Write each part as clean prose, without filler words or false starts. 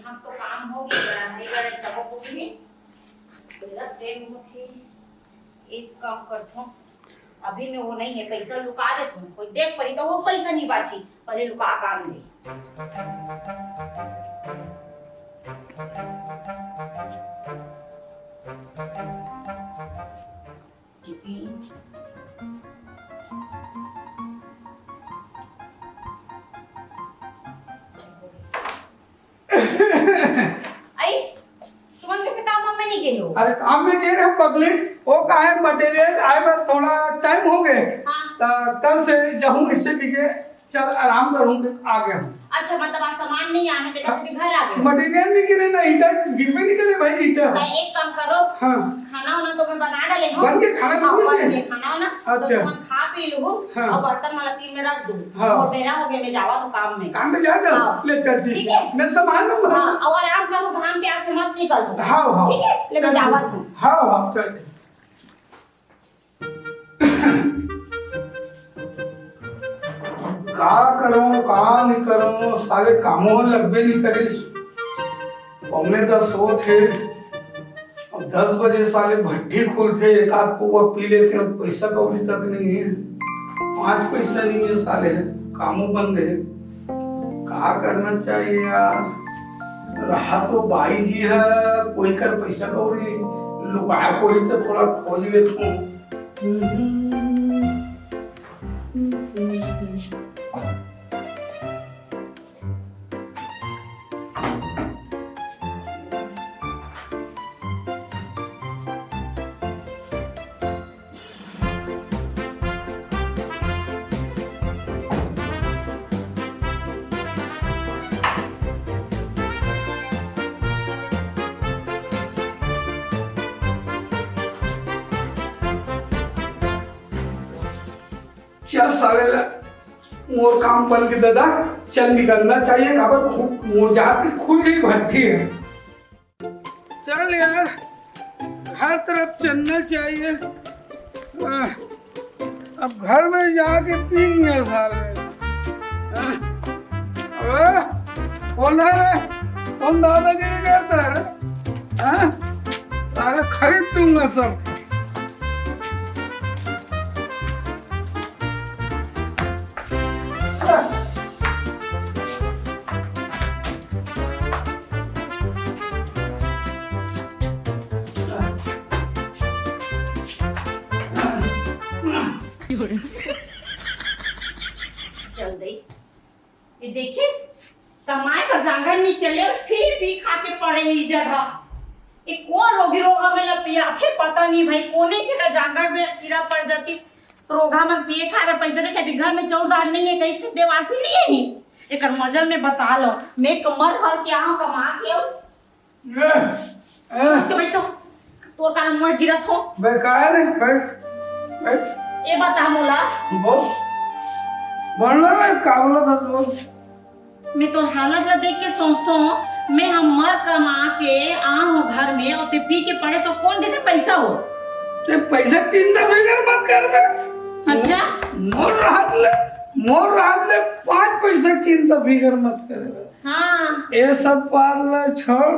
यहाँ तो काम हो गया बड़ा भारी बड़ा सब हो गई बेला ट्रेन में थी एक काम करता हूँ अभी में वो नहीं है पैसा लुका देता हूँ कोई देख पड़ी तो वो पैसा नहीं बाची पहले लुका काम दे अरे काम में गए हम बगली वो काहे मटेरियल आए बस थोड़ा टाइम हो गए कल से जब इससे दिखे चल आराम करूंगी आ गया हूँ। अच्छा मतलब आज सामान नहीं आने के जैसे घर आ गए मटेरियल नहीं गिरे ना ईटा गिरवे नहीं करे भाई ईटा एक काम करो हाँ खाना वाना तो मैं बना डाले हूँ बन के खाना खाना वाना अच्छा तो खा पी लूँ हाँ। और बर्तन वाला तीन में रख दूँ हाँ। और मेरा हो गया मैं जावा तो काम में जा हाँ। ले चल ठीक है मैं सामान लूंगा हाँ और आराम करो घाम पे आके मत निकल दो हाँ हाँ ठीक है ले मैं जावा दूँ हाँ हाँ चल का करूं का नहीं करूं सारे कामों में लब्बे नहीं करीस पौने 10 हो थे अब 10 बजे साले भट्टी खुलते एक आध को पी लेते हैं पैसा कौड़ी तक नहीं है 5 पैसा नहीं है साले कामों बंद है का करना चाहिए यार रहा तो बाई जी है कोई कर पैसा कौड़ी लुकाया कोई तो थोड़ा खोज लेता हूँ चल साले मोर काम बन के दादा चल निकलना चाहिए खबर मोर जाके खुल गई भट्टी है चल यार हर तरफ चलना चाहिए अब घर में जाके पीएंगे साले अबे कौन है रे कौन दादागिरी करता है रे साले खरीद दूंगा सब चल गई ये देखिए कमाए पर जांगर नहीं चले फिर भी खा के पड़े इस जगह ये कौन रोगी रोगा में लपिया थे पता नहीं भाई कोने जगह जांगर में कीड़ा पड़ जाती रोगा में पिए खा रहे पैसे नहीं कभी घर में चौड़दार नहीं है कहीं देवासी नहीं है ही एक मजल में बता लो मैं कमर हर क्या हूं कमा के तो बैठो तोर का मुंह गिरत हो बेकार है बैठ ये बता मोला बोल बोलना है काबला था बोल मैं तो हालत ला देख के सोचता हूँ मैं हमर कमा के आऊँ घर में और ते पी के पड़े तो कौन देते पैसा हो ते पैसा चिंता फिकर मत कर बे अच्छा मोर रात ले 5 पैसा चिंता फिकर मत कर बे हाँ ये सब पाल छोड़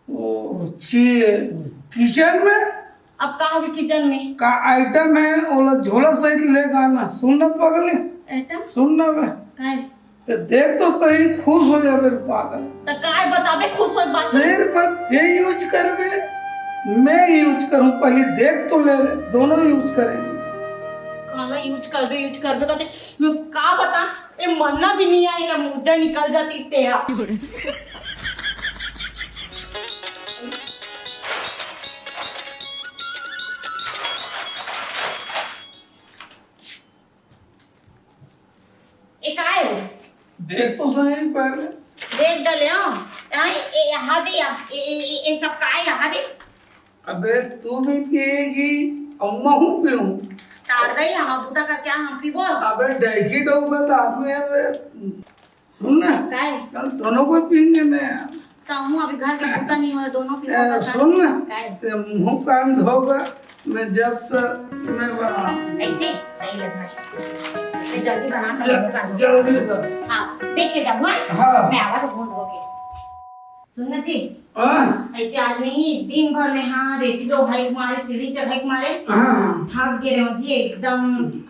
ओ किचन में अब कहाँ के किचन में का आइटम है ओला झोला सहित ले गाना सुनना पगले आइटम सुनना बे काय तो देख तो सही खुश हो जाबे पागल तो काय बताबे खुश होई बात सिर पर ये यूज करबे मैं यूज करूं पहले देख तो ले दोनों यूज करेंगे खाना यूज करबे कहते मैं का बता ये मरना भी नहीं आएगा मुद्दा निकल जाती इससे यहाँ देख तो सही पहले देख डाले यहाँ दे ये सब का है यहाँ दे अबे तू भी पिएगी अम्मा हूँ पीऊँ तार रही हम बूता का क्या हम पीबो अबे डाइकी डोगा तो आदमी है सुन ना काय कल दोनों को पीएंगे ना तो हूँ अभी घर के बूता नहीं हो दोनों पीबो सुन ना मुँह कान धोगा मैं जब तक मैं बना ऐसे सही लगता जल्दी बना कर जल्दी से हाँ देख के जाऊँ हाँ मैं आवा तो फोन धो के सुनना जी हाँ ऐसे आदमी दिन भर में हाँ रेती लोहाई मारे सीढ़ी चढ़ाई मारे हाँ थक गए रहे जी एकदम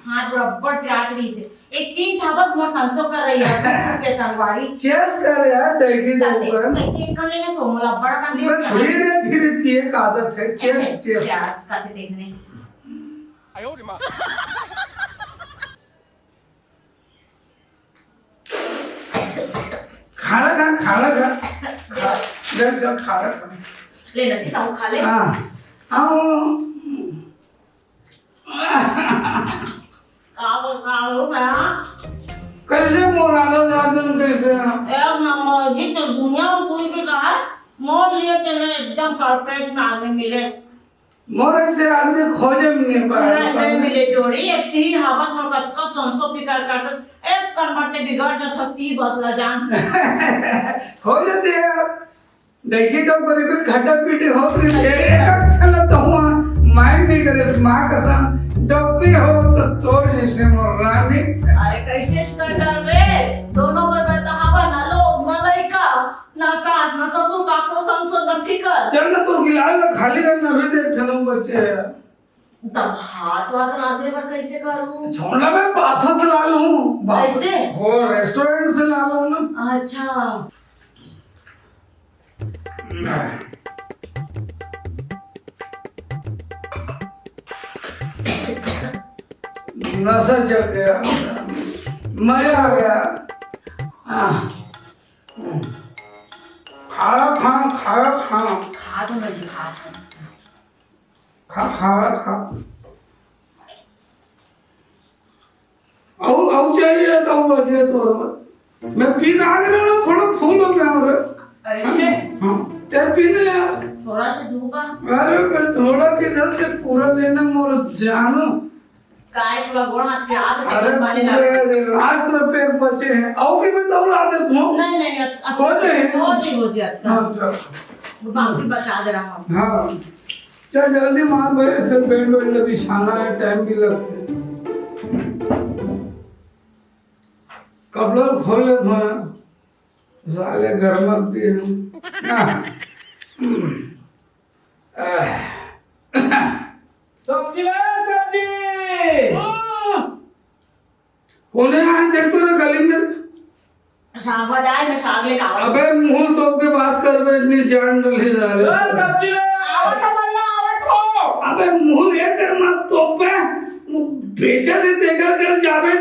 हाथ बराबर टाटरी से एक तीन थापस मोर संसो कर रही है के संगवारी चेस कर यार डेगी ताते ऊपर कैसे कर लेने सोमला बड़ा कर दे धीरे धीरे की एक आदत है चेस चेस चेस करते थे इसने खाना खा जब खाना खा ले लती ताऊ खा ले हाँ हाँ आओ ना कैसे मोराना जाते हैं कैसे एक नंबर ये तो दुनिया में कोई भी कहा मोर लिए चले एकदम परफेक्ट आदमी मिले मोरे से आदमी खोजे नहीं नहीं मिले जोड़ी एक तीन हवस में कटका संसो पिकार करते एक कन्वर्टे बिगड़ जा थस्ती बसला जान हो जाते हैं देखिए तो गरीबी खट्टा पीटी हो रही है एक ठला तो हुआ माइंड नहीं करे माँ कसम डब्बी हो तो तोड़ जैसे मोर रानी अरे कैसे कर डर रे दोनों को बता हवा ना लोग ना लड़का ना सास ना ससुर का को संसो न फिकर चलना तो गिलाल खाली करना भी दे ठनम बच्चे तब हाथ वाथ ना दे पर कैसे करूं छोड़ना मैं बासा से ला लूं कैसे वो रेस्टोरेंट से ला लूं ना अच्छा नशा चढ़ गया मजा आ गया खारा खा खा दो ना जी खा औ चाहिए तो बचे तो मैं पी आ गया ना थोड़ा फूल हो गया और ऐसे हाँ चाय पीने यार थोड़ा सा धूपा अरे मैं थोड़ा किधर से पूरा लेना मोर जानो काय थोड़ा गोड़ हाथ पे आग अरे वाले लग लाख रुपए बचे हैं आओ कि मैं तब ला दे तुम नहीं नहीं हो जी हाँ चल बाकी बचा दे रहा हूं हाँ चल जल्दी मार भाई फिर बेड वेड बिछाना है टाइम भी लगता है कपड़ा खोल ले धोया साले घर में भी सब्जी ले सब्जी कोने आए देख तो रे गली में साग वाला मैं साग लेके आवा अबे मुंह तो के बात कर बे इतनी जान डली जा ले रहे सब्जी ले आवत वल्ला आवत हो अबे मुंह लेकर मत तोपे बेचा दे देकर कर जावे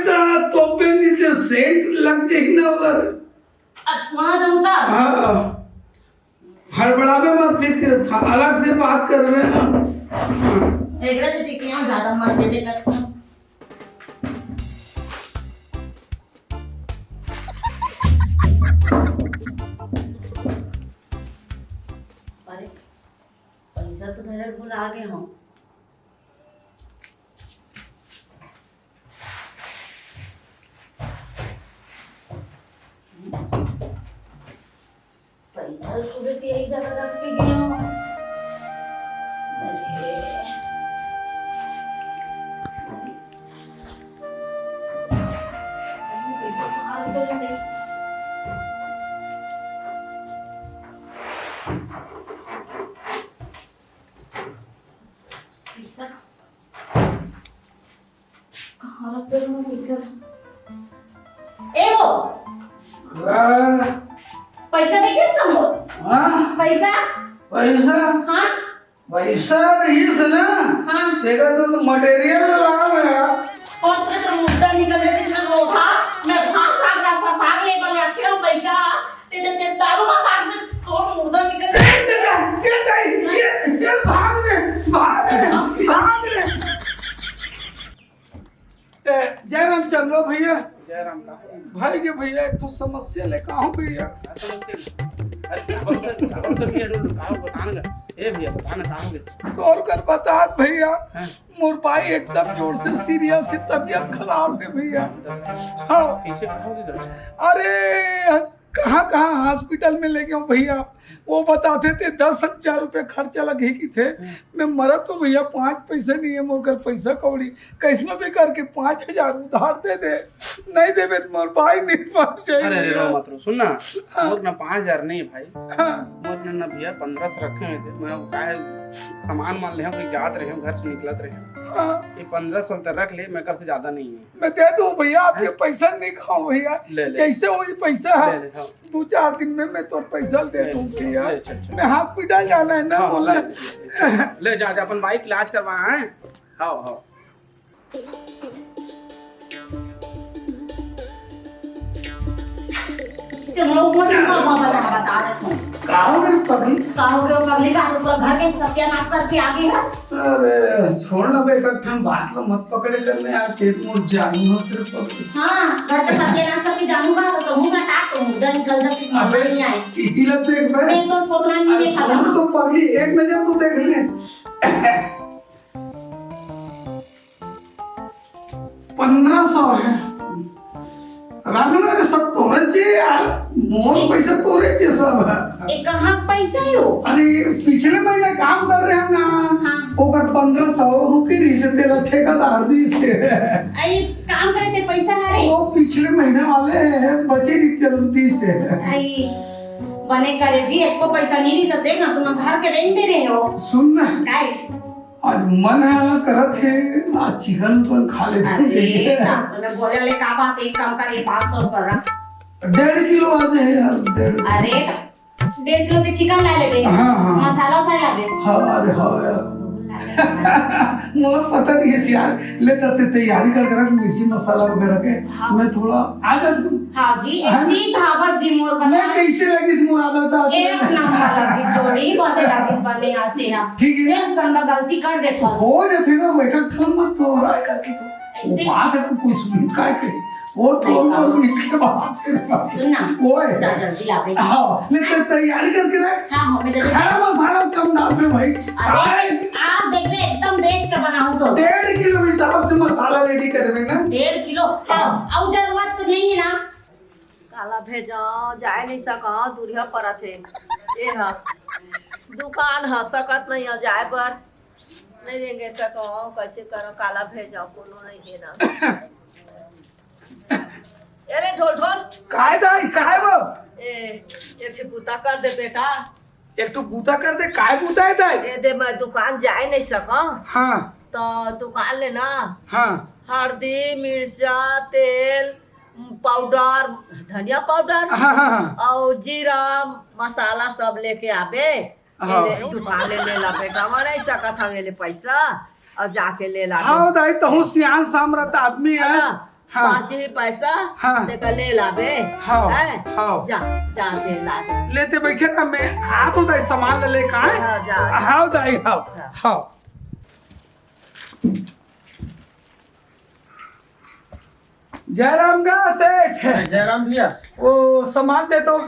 तोपे नीचे सेंट लग जाएगी ना उधर वहां जाऊंगा हाँ हड़बड़ावे मत ठीक अलग से बात कर रहे हैं ना एकरा से ठीक है ज्यादा मर दे कर अरे पैसा तो धरे भुला गए हम पैसा सुबह यही जगह रख के गए हो पैसा कहाँ रख गए पैसा कहाँ रख गए मैं पैसा ए वो पैसा देखिए समोर हाँ पैसा पैसा हाँ पैसा रही से ना हाँ देखा तो मटेरियल लगा है और तो मुद्दा निकल रहे थे रोधा मैं भाग साग रास्ता साग ले पर रखे हूँ पैसा ते दारू में काट दे और मुद्दा निकल ये भाग रे जयराम चंद्र भैया जयराम का भाई के भैया एक तो समस्या ले कहाँ भैया अरे अब तो भैया बताना ए भैया बताना कहाँ गए गौर कर बता भैया हैं? मोर भाई एकदम जोर से सीरियस है तबीयत खराब है भैया हाँ कैसे कहोगे अरे कहाँ कहाँ हॉस्पिटल में ले गया हूँ भैया, वो बताते थे 10,000 रुपये खर्चा लगे की थे। मैं मरा तो भैया 5 पैसे नहीं है मोर कर पैसा कौड़ी, कैसनो भी करके 5,000 उधार दे दे, नहीं देवे तो मोर भाई नहीं पहुंच अरे जाएगी। रो मत रो, सुन ना, मोर ना 5,000 नहीं है भाई, हाँ मोर ने ना भैया 1500 रखे हुए थे। मैं का है सामान मान ले हम कोई जात रहे हम घर से निकलत रहे, हाँ ये 1500 तक रख ले, मैं कर से ज्यादा नहीं है। मैं दे दूँ भैया, आपके पैसा नहीं खाऊं भैया, ले ले। जैसे वही पैसा ले है ले, हाँ। 2-4 दिन में मैं तो पैसा दे दूँ भैया। ले, चल, चल। मैं हॉस्पिटल जाना है ना, हाँ, बोला ले जा अपन बाइक इलाज करवा है। हाँ हाँ तुम लोग मत बता रहे थे कहाँ गई पगली? कहोगे वो पगली का तो पूरा घर के सत्यानाश करके आ गई बस। अरे छोड़ ना बेटा, तुम बात लो मत पकड़े करने यार, खेत में जानी हो सिर्फ पगली। हाँ घर के सत्यानाश करके जानूंगा तो मुंह का टाक तो मुंह निकल जाती इसमें अबे नहीं आए। इतिला तो एक बार मैं तो प्रोग्राम नहीं देखा छोड़ था। तो पगली, एक नजर तो देख ले। 1500 है राखना रे, सब तोरे चे यार, मोर पैसा तोरे चे सब है। एक कहाँ पैसा है वो? अरे पिछले महीने काम कर रहे हैं ना, हाँ। ओकर 1500 रुकी रही से तेरा ठेकेदार दी से। आई काम करे थे पैसा है वो पिछले महीने वाले बचे नहीं तेरा दी से। आई बने करे जी, एक को पैसा नहीं दे सकते ना, तुम घर के रेंट दे रहे हो। सुन ना, काय आज मन है करत है आज चिकन पर खा ले। अरे मैं बोले ले का बात, एक काम करे 500 रुपया रख। 1.5 किलो आज है यार, 1.5। अरे 1.5 किलो के चिकन ला ले, हाँ, हाँ। मसाला सा ला ले। हाँ अरे हाँ यार, मुझे पता नहीं है यार, लेता थे तैयारी कर रख मिर्ची मसाला वगैरह के। हाँ। मैं थोड़ा आ जा तुम। हाँ जी, इतनी धावत जी मोर मैं बता। कैसे लगी इस मुरादा था? एक नंबर लगी जोड़ी, बने लगी इस बने यहाँ से ना। ठीक है। एक कंधा गलती कर दे था। हो जाते ना बैठा था मत तो राय करके तो वो ऐसे? बात है कुछ सुन काय कही वो तो बीच के बात है। सुनना वो है जा जल्दी ला बे। हाँ लेते तैयारी करके रख। हाँ हाँ मैं जल्दी। खाना मसाला कम डाल में भाई। अरे आज देख बे एकदम बेस्ट बनाऊं तो 1.5 किलो हिसाब से मसाला रेडी करवे ना। 1.5 किलो। अब जरूरत तो नहीं है ना। काला भेजा जाए नहीं सका, दूरिया पड़ा थे ये हा दुकान हा, सकत नहीं है जाए पर नहीं देंगे सको, कैसे करो काला भेजा कोनो नहीं है ना। अरे ढोल ढोल काय दाई काय वो एक ठे बूता कर दे बेटा, एक तो बूता कर दे। काय बूता है दाई? ये दे मैं दुकान जाए नहीं सका हाँ तो दुकान ले ना हाँ हल्दी मिर्चा तेल पाउडर धनिया पाउडर हाँ हाँ और जीरा मसाला सब लेके आबे। हाँ। ले दुकान ले ला बेटा, मैं नहीं सकत हवे ले पैसा और जाके ले ला हाँ दाई तो सियान सामरत आदमी है। हाँ 5 ही पैसा हाँ। देखा ले ला बे। हाँ, हैं? हाँ। जा जा से ला दे। लेते बैठे ना, मैं आप तो दाई सामान ले का है। हाँ, जा। हाँ दाई हाँ हाँ जयराम का सेठ जयराम भैया, वो सामान दे दो।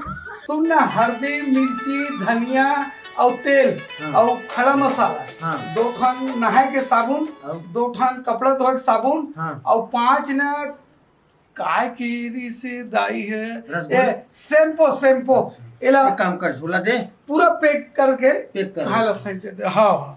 सुन ना, हल्दी मिर्ची धनिया और तेल और खड़ा मसाला, हाँ। 2 ठन नहाए के साबुन, हाँ। 2 ठन कपड़ा धोए के साबुन हाँ। और 5 न काय की से दाई है रसगुल्ले। शैम्पू शैम्पू एला एक काम कर झोला दे, पूरा पैक करके पैक कर। खाला सही दे दे। हाँ हाँ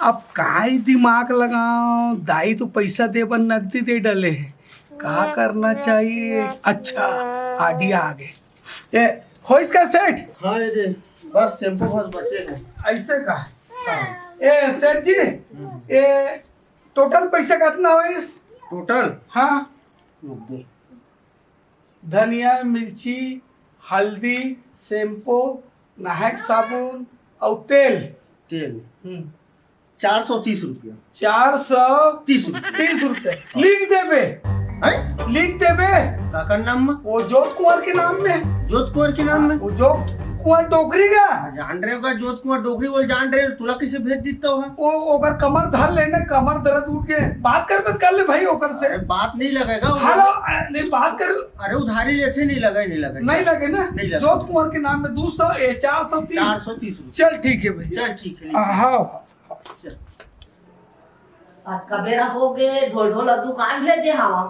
अब काय दिमाग लगाओ, दाई तो पैसा दे पर नकदी दे डले है, क्या करना चाहिए? अच्छा आइडिया आ गए। ये हो इसका सेठ? हाँ ये दे, बस शैम्पू बस बचे हैं। ऐसे का? ए सेठ जी, ये टोटल पैसा कितना हो इस? टोटल हाँ 90। धनिया मिर्ची हल्दी शैम्पू नहायक साबुन और तेल तेल 430 रुपया। 430 रुपये लिख देबे, लिख देबे। काका नाम में, वो जोत कुंवर के नाम में, जोत कुंवर के नाम में। वो जोत कुंवर डोगरी का जान रहे होगा, जोत कुंवर डोगरी बोल जान रहे हो, तुला किसे भेज देता हो? वो ओकर कमर धर लेने, कमर दर्द उठ के बात कर ले भाई ओकर से। अरे बात नहीं लगेगा। हेलो नहीं बात कर। अरे उधारी लेते नहीं लगे, नहीं लगे, नहीं लगे ना? नहीं लगे। जोत कुंवर के नाम में 430 430 रुपया। चल ठीक है भैया। चल ठीक है। हाँ चल। आज का बेरा हो गए ढोल ढोल दुकान भेजे हवा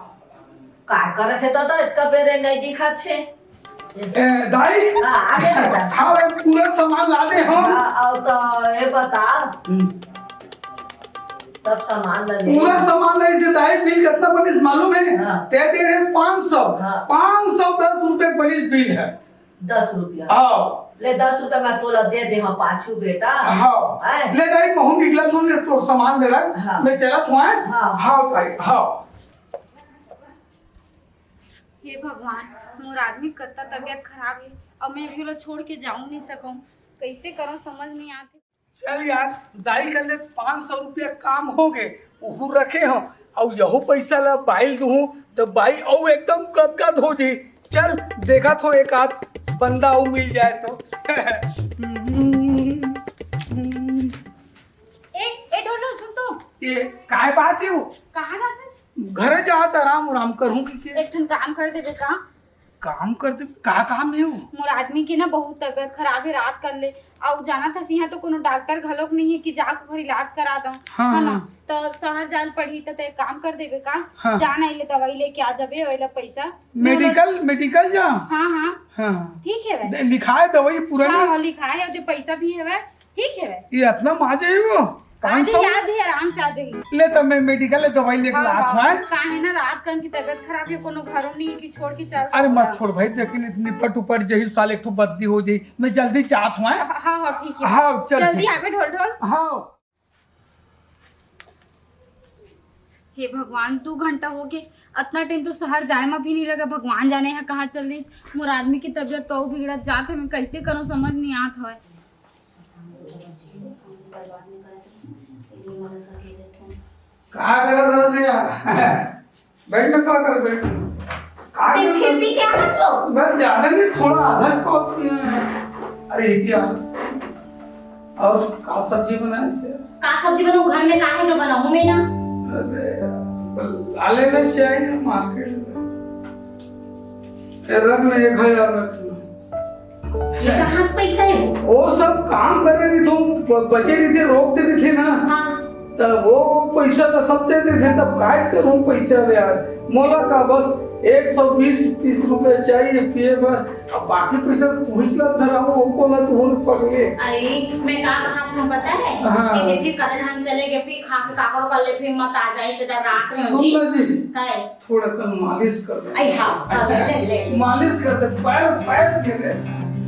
का करे थे तो इतना बेरे नहीं दिखा थे दाई आगे बेटा हाँ पूरा सामान ला दे हम और तो ये बता सब सामान ला दे पूरा सामान ऐसे दाई बिल कितना बनिस मालूम है हाँ। ते दे रहे 500 हाँ। 510 रुपए बनिस बिल है 10 रुपया हाँ ले 10 रुपया मैं तोला दे दे हाँ पाछू बेटा हाँ आए। ले दाई बहु निकला तूने तो सामान दे रहा हाँ। मैं चला था हाँ। हाँ दाई हाँ हे भगवान मोर आदमी कत्ता तबीयत खराब है अब मैं भी छोड़ के जाऊं नहीं सकूं कैसे करूं समझ नहीं आती। चल यार दाई कर ले 500 रुपया काम हो गए वो रखे हो और यहो पैसा ला बाइल दूँ तो बाई और एकदम गदगद हो जी चल देखा तो एक आध बंदा वो मिल जाए तो ए ढोलो सुन तो ये काय बात है वो कहाँ जाते घर जात आराम आराम करूँ कि एक ठन काम कर देबे का काम करते का काम है वो मोर आदमी की ना बहुत तबीयत खराब है रात कर ले और जाना था सिंहा तो कोनो डॉक्टर घलोक नहीं है कि जाकर घर इलाज करा दो हाँ, है ना हाँ। तो शहर जाल पड़ी तो ते काम कर देबे का हाँ। जाना इले दवाई लेके आ जाबे ओइला पैसा मेडिकल जा हाँ हाँ हाँ ठीक है वे लिखा है दवाई पूरा हाँ नहीं हाँ लिखा है और जो पैसा भी है वे ठीक है वे ये इतना माजे है वो आ 500 जाइए आ जाइए आराम से आ जाइए ले तब मैं मेडिकल दवाई लेकर हाँ, आता हाँ, है का है ना रात कन की तबीयत खराब है कोनो घरों नहीं है कि छोड़ के चल अरे मत छोड़ भाई लेकिन इतनी पट ऊपर जही साल एक ठो बदली हो जाई मैं जल्दी चाहत हूँ हाँ हाँ ठीक है हाँ चल जल्दी ठीक। आवे ढोल ढोल हाँ हे भगवान 2 घंटा हो गए इतना टाइम तो शहर जाए में भी नहीं लगा भगवान जाने है कहाँ चल रही मोर आदमी की तबीयत तो बिगड़त जात है मैं कैसे करूँ समझ नहीं आत है कहा करा था से यार बैठ में क्या कर बैठ कहा ते फिर भी क्या हंसो मैं ज्यादा नहीं थोड़ा आधा कप अरे इतिहास और का सब्जी बनाए से का सब्जी बनाऊं घर में का है जो बनाऊं मैं ना अरे लाले ने चाहिए ना मार्केट में रख में 1000 रखना ये कहाँ पैसा है वो सब काम कर रहे थे बचे रहे थे रोकते रहे थे ना हाँ तब वो पैसा तो सब देते थे तब काय करूं पैसा ले यार मोला का बस 120-30 रुपए चाहिए पिए पर अब बाकी पैसा तू ही चला धराऊं वो को ना तू न पकड़े अरे मैं का कहा तुम पता है हाँ। एक दिन फिर कल हम चले गए फिर खा के काकड़ कर ले फिर मत आ जाए से रात में सुन ना जी काय थोड़ा कल मालिश कर दे आई हाँ ले मालिश कर दे पैर गिरे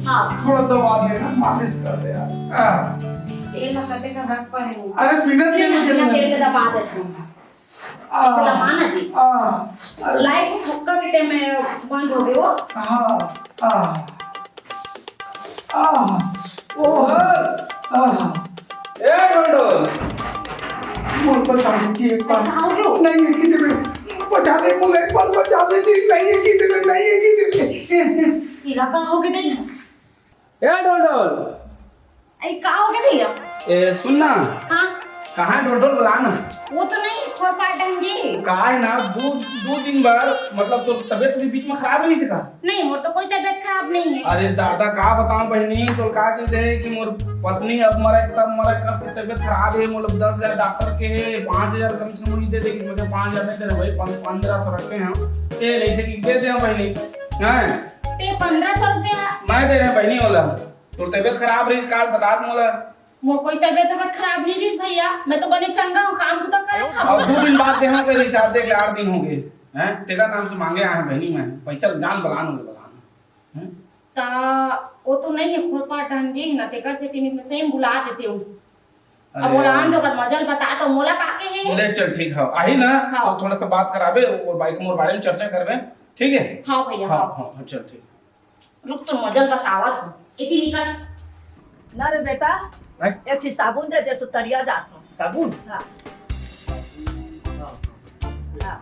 हाँ थोड़ा दबा देना मालिश कर दे यार तेल लगाते का रख पर है अरे बिना तेल के बिना तेल के दबा देते हैं ऐसे लमाना जी अरे लाइट थक्का के टाइम में बंद हो गई वो ए डोडो मोर पर चांदी एक बार आओ क्यों नहीं है कितने में बचा ले मुझे एक बार बचा ले नहीं है कितने में नहीं है कितने में ये लगा हो गए नहीं ए डोडोल आई का हो गया भैया ए सुन ना हाँ कहाँ डोडोल बुला ना वो तो नहीं खोर पाट ढंगी कहा है ना दो दिन बाद मतलब तो तबीयत भी बीच में खराब नहीं सका नहीं मोर तो कोई तबीयत खराब नहीं है अरे दादा का बताऊं बहनी तो का की रहे कि मोर पत्नी अब मरा तब मरा कब से तबीयत खराब है मतलब 10,000 डॉक्टर के है 5,000 कम से कम मुझे दे देगी मुझे 5,000 नहीं दे रहे भाई 1,500 रखे हैं ते ऐसे की दे दे बहनी हैं ते 1500 रुपया मैं दे रहे बहनी वाला तो तबीयत खराब रही काल बता दूं मोला मोर कोई तबीयत खराब नहीं रही भैया मैं तो बने चंगा हूँ काम तो कर अब 2 दिन बाद देना तेरे हिसाब दे के 8 दिन हो गए हैं तेरा नाम से मांगे आए बहनी में पैसा जान बलाना हैं ता वो तो नहीं है खोर पाट ढंगी ना तेकर से टिनिक में सेम बुला देते हूँ अब बुलान दो कर मजल बता तो मोला काके है ले चल ठीक है आई ना हाँ। तो थोड़ा सा बात कराबे और बाइक मोर बारे में चर्चा करबे ठीक है हाँ भैया हाँ हाँ हाँ चल ठीक रुक तो मजल बतावा तू इतनी निकल ना रे बेटा एक थी साबुन दे दे तो तरिया जात हो साबुन हाँ हाँ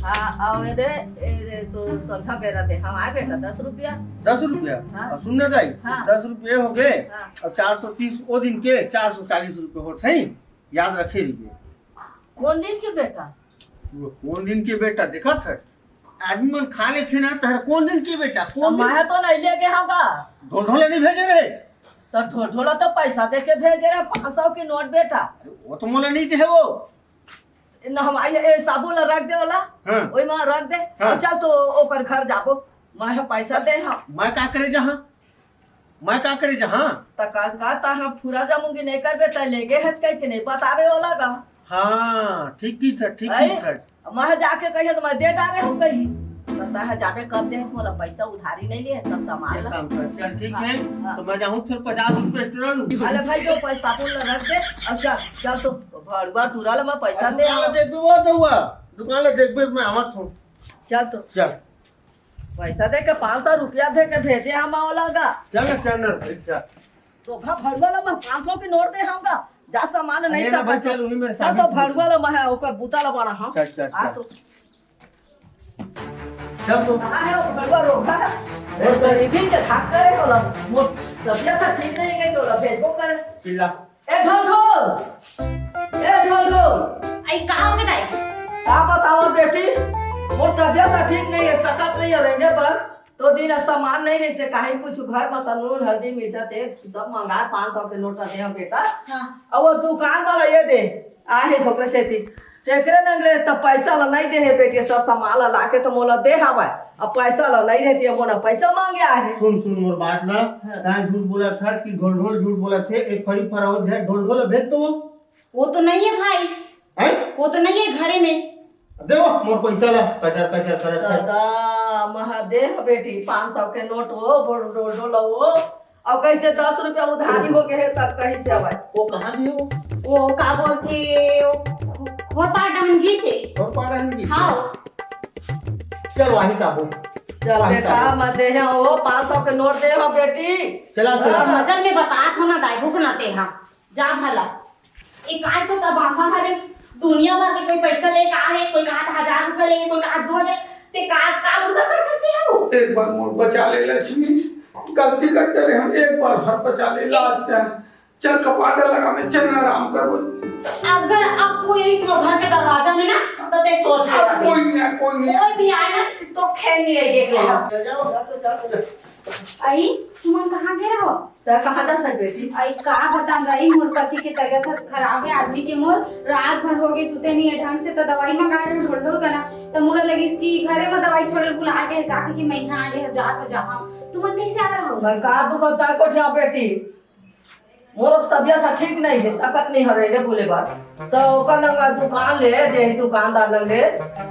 हाँ आओ ये दे तो संधा बेरा दे हम आए बेटा 10 रुपया 10 रुपया हाँ। सुनने जाई हाँ। 10 रुपये हो गए हाँ। अब 430 वो दिन के 440 रुपये हो सही याद रखे रहिए कौन दिन के बेटा वो कौन दिन के बेटा देखा था आदमी मन खा ले थे ना तहर कौन दिन की बेटा कौन दिन मैं तो नहीं लेके होगा ढोल नहीं भेजे रहे तो ढोला तो पैसा दे के भेजे रहे 500 की नोट बेटा वो तो मोला नहीं दे वो न हमारे साबुन रख दे वाला हाँ। ओई में रख दे हाँ। और चल तो ओकर घर जाबो मैं पैसा दे हम मैं का करे जहाँ मैं का करे जहाँ तकास का ता हम पूरा जमूंगी नहीं कर बेटा लेके हट के नहीं बतावे वाला का हाँ ठीक की था मैं जाके कहिए तो मैं दे डाले हूँ कहीं पता है जाके कब दे बोला पैसा उधारी नहीं लिए सब सामान ला काम कर चल ठीक है हाँ। तो मैं जाऊँ फिर 50 रुपये एक्स्ट्रा लूँ अरे भाई जो पैसा साबुन रख दे अब चल चल तो भड़वा टूरा मैं पैसा दे दुकान देख भी वो तो हुआ दुकान देख भी मैं आवत हूँ चल तो चल पैसा दे के 500 रुपया दे के भेजे हम वाला का चल तो भड़वा ला मैं 500 की नोट दे हमका जा सामान नहीं अरे ना भाई, सब चल उन्हीं मेरे चल सामने तो भड़वा ला मैं ओकर बूता ला बना हम चल, चल, आ चल। तो चल तो कहाँ है वो भड़वा रोका है और गरीबी के खाक करे होला मोर तबियत ठीक नहीं गई तो भेजबो करे चिल्ला ए ढोल आई कहाँ हो गए दाई का बताओ बेटी मोर तबियत ठीक नहीं है सकत नहीं है रहने पर तो दिन सामान नहीं रही से काहे कुछ घर में तनूर हल्दी मिर्चा तेल सब मंगा 500 के नोट दे बेटा हाँ और वो दुकान वाला ये दे आहे छोकरे से थी तेकरे नंगले तब पैसा ला नहीं दे है बेटी सब सामान ला लाके तो मोला दे हवा अब पैसा ला नहीं देती है मोना पैसा मांगे आहे सुन मोर बात ना कहाँ झूठ बोला था कि ढोल झूठ बोला थे एक फरी फराउत है ढोल भेज दो वो तो नहीं है भाई हैं वो तो नहीं है घरे में देवो मोर पैसा ला कचर कर दादा महादेव बेटी 500 के नोट हो ढोल हो और कैसे 10 रुपया उधारी हो के है तब कहीं से आवे वो कहाँ दियो वो का बोलते खोपा डंगी से और पाड़ा हिंदी हाँ चल वहीं का हो चल बेटा मत दे हो 500 के नोट दे हो बेटी चला तो नजर में बता हो ना दाई भूख ना ते हम जा भला एक आज तो तबासा हरे दुनिया भर के कोई पैसा ले का है कोई 1000 रुपए ले कोई 2000 ते का बुदा कर कैसे है वो एक बार मोर बचा ले लक्ष्मी गलती करते रहे हम एक बार फिर बचा ले लाते हैं चल कपाट लगा में चल आराम कर अगर अब कोई इस घर के दरवाजा में ना तो ते सोच कोई नहीं भी आए ना तो खेल नहीं रही देख लेना चल जाओ चल आई तुम कहाँ गए रहो तो कहाँ जा सक बेटी आई का बता रही मोर पति की तबीयत खराब है आदमी के मोर रात भर हो गई सुते नहीं है ढंग से तो दवाई मंगा रहे ढोल ढोल करना तो मोरा लगी इसकी घरे में दवाई छोड़े बुला के कहा कि मैं यहाँ आगे जा तो जहाँ तुम कैसे आ रहा हो मैं का दुखता है कोठिया बेटी मोर तबियत ठीक नहीं है सकत नहीं हरे ले बोले बात तो ओकर नंगा दुकान ले दे दुकानदार लगे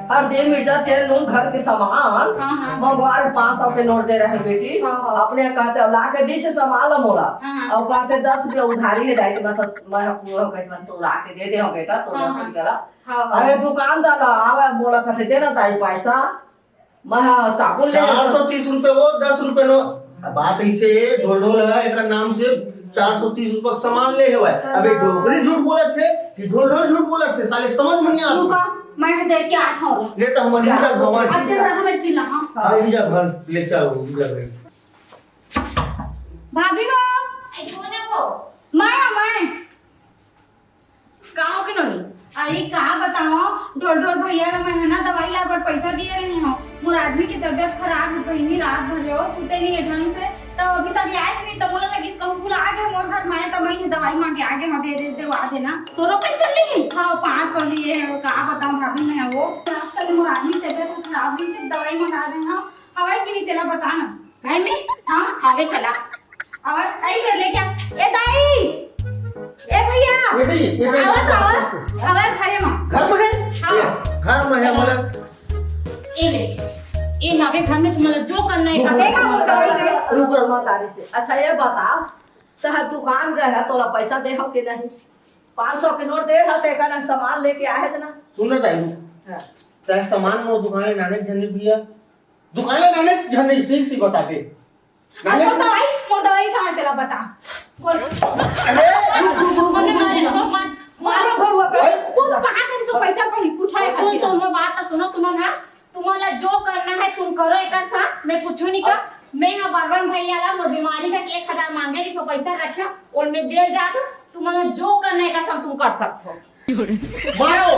हर दे मिर्चा तेल नून घर के सामान हाँ। मंगवार 500 के नोट दे रहे बेटी हाँ। अपने कहते ला के दी से सामान ला मोला हाँ। और कहते 10 रुपया उधारी ले जाए मतलब मैं पूरा कहते तो ला के दे दे हो बेटा तो 10 रुपया ला हाँ। अरे दुकानदार आवे बोला कहते देना ताई पैसा मैं साबुन ले 430 रुपए वो 10 रुपए नो बात ऐसे ढोल है एक नाम से 430 रुपए सामान ले हुआ है अबे डोगरी झूठ बोले थे कि ढोल झूठ बोले थे साले समझ में नहीं रुका आता मैं देख के आता हूँ ले तो हमारी जा भगवान अब जरा हमें चिल्ला हाँ हां ही जा घर ले चलो जा भाई भाभी माँ आई कौन है वो मैं कहाँ हो के नोनी अरे कहा बताओ डोल भैया का मैं है ना दवाई ला पर पैसा दिए रहे हो मोर आदमी की तबीयत खराब है बहनी रात भर हो सुते नहीं है ढंग से तो अभी तक आए नहीं तो बोला लगी इसका फूल आ गया मोर घर में तो मैं दवाई मांगे आगे मैं दे देते वो आधे ना तोरो पैसा ले हाँ 500 लिए है वो कहा बताऊँ भाभी मैं वो आजकल मोर आदमी की तबीयत खराब हुई सिर्फ दवाई मंगा रहे हैं हवाई की नहीं तेला बताना घर में हाँ खावे चला और आई कर ले क्या ए दाई ए भैया ये दे आवाज घरे में घर में है हाँ। घर में है बोला ए ले ए नावे घर में तुम्हारा जो करना है कर देखा वो दवाई गई रुक रमा तारी से अच्छा ये बताओ तह दुकान गए है तोला पैसा दे हो कि नहीं 500 के नोट दे हो ते का सामान लेके आए थे ना सुन ताई हाँ। ते सामान मो दुकान नाने झन्ने भैया दुकान नाने झन्ने सी बता के नाने मोर दवाई कहाँ तेरा बता बोल अरे मने मारे ना मारो भड़ुआ तू कहाँ तेरे से पैसा पहले पूछा है सुन सुन मेरी बात सुनो तुम्हारा जो करना है तुम करो एक साथ मैं कुछ नहीं कर मैं यहाँ बरवन भैया ला वो बीमारी का 1000 मांगे सो पैसा रखे और मैं देर जा तुम्हारा जो करना है सब तुम कर सकते हो मारो